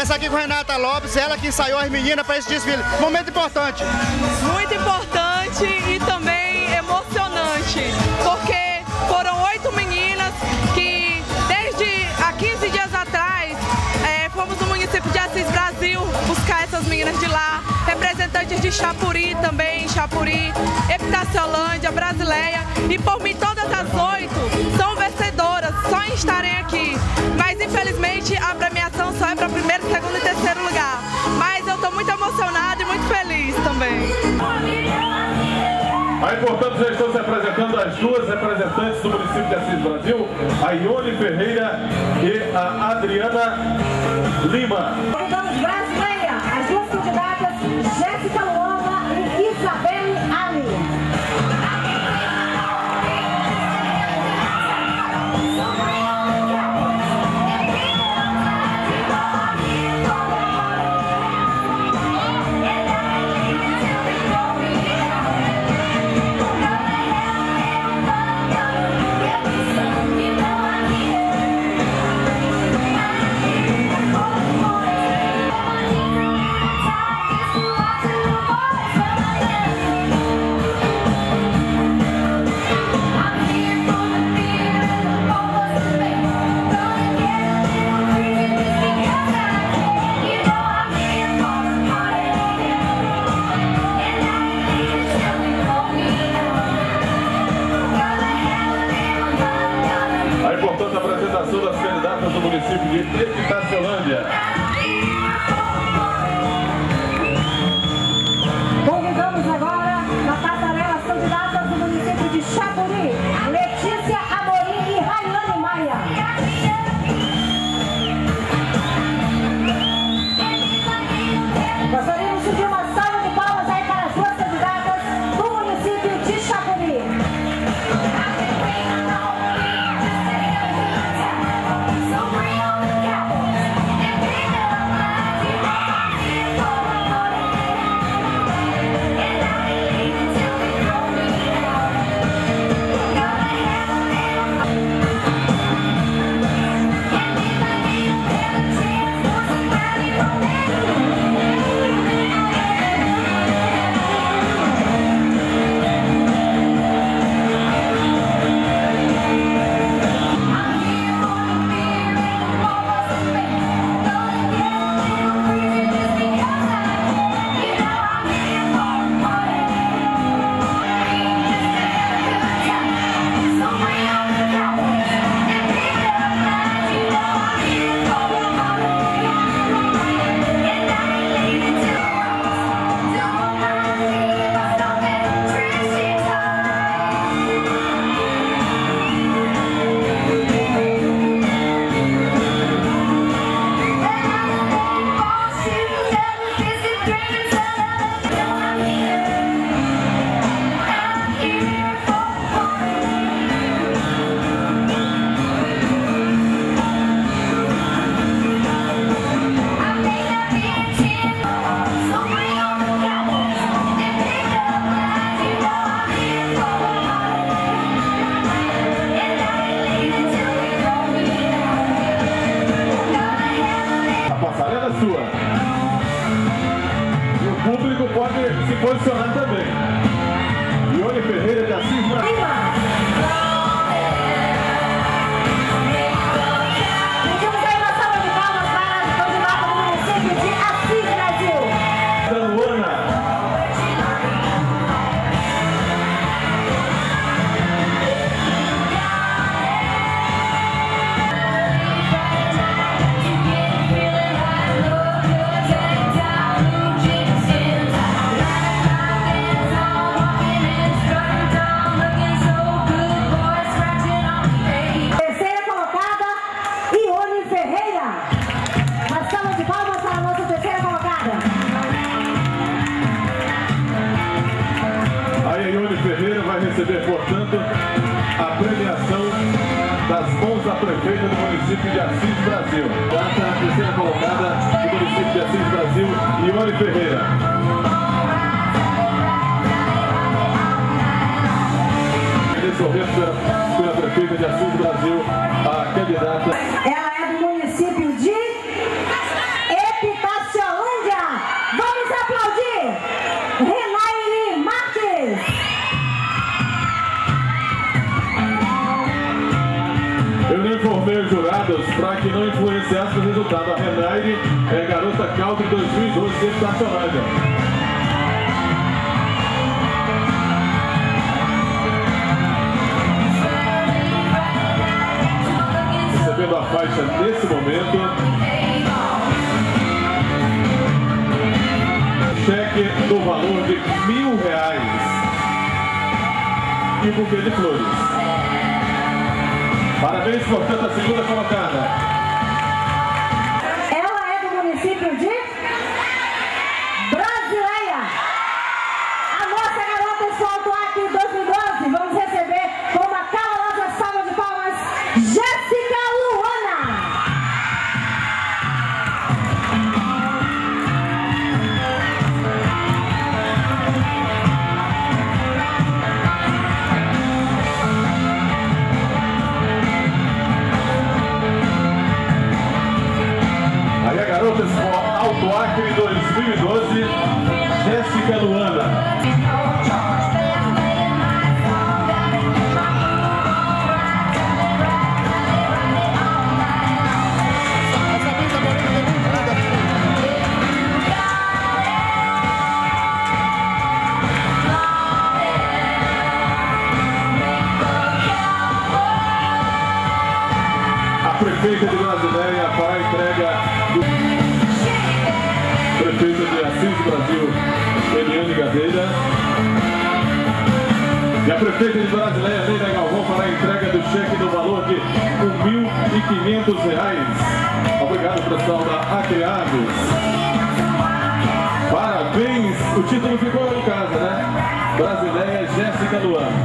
começar aqui com Renata Lopes, ela que ensaiou as meninas para esse desfile. Momento importante. Muito importante e também emocionante, porque foram 8 meninas que desde há 15 dias atrás fomos no município de Assis Brasil buscar essas meninas de lá, representantes de Chapuri também, Chapuri, Epitaciolândia, Brasileia, e por mim todas as 8 são vencedoras só em estarem aqui, mas infelizmente a premiação só é para primeiro, segundo e terceiro lugar, mas eu estou muito emocionada e muito feliz também. Aí, portanto, já estão se apresentando as duas representantes do município de Assis Brasil, a Ione Ferreira e a Adriana Lima. Convidamos Brasileia, as duas candidatas, Jéssica Luana e Isabelle Ali. Das candidatas do município de Epitaciolândia. Convidamos agora na passarela as candidatas do município de Chapuri, Letícia Amorim e Rayane Maia. Gostaríamos de pedir uma salva de palmas aí para as duas candidatas do município de Chapuri. Sua. E o público pode se posicionar também. Ione Ferreira de Assis Brasil. Pedimos aí uma salva de palmas para a candidata do município de Assis Brasil. Luana. Receber, portanto, a premiação das mãos da prefeita do município de Assis Brasil. Data a terceira colocada do município de Assis Brasil, Ione Ferreira. Decorrendo pela prefeita de Assis Brasil, a candidata. Ela é do município de informei os jurados para que não influenciasse o resultado. A Renaire é garota country 2012 de Tartolândia. Recebendo a faixa nesse momento. Cheque do valor de R$1.000 e buquê de flores. Parabéns, portanto, a segunda colocada. Ela é do município de Brasileia. A nossa garota Salto Acre 2012. Vamos receber com uma calorosa salva de palmas, Jéssica Luana. Aí a garota Alto Acre 2012, Jéssica Luana. A prefeita de Brasileia para a entrega do prefeito de Assis Brasil, Eliane Gadeira. E a prefeita de Brasileia, Leila Galvão, para a entrega do cheque no valor de R$1.500. Obrigado, pessoal da Acreados. Parabéns! O título ficou em casa, né? Brasileia, Jéssica Luana.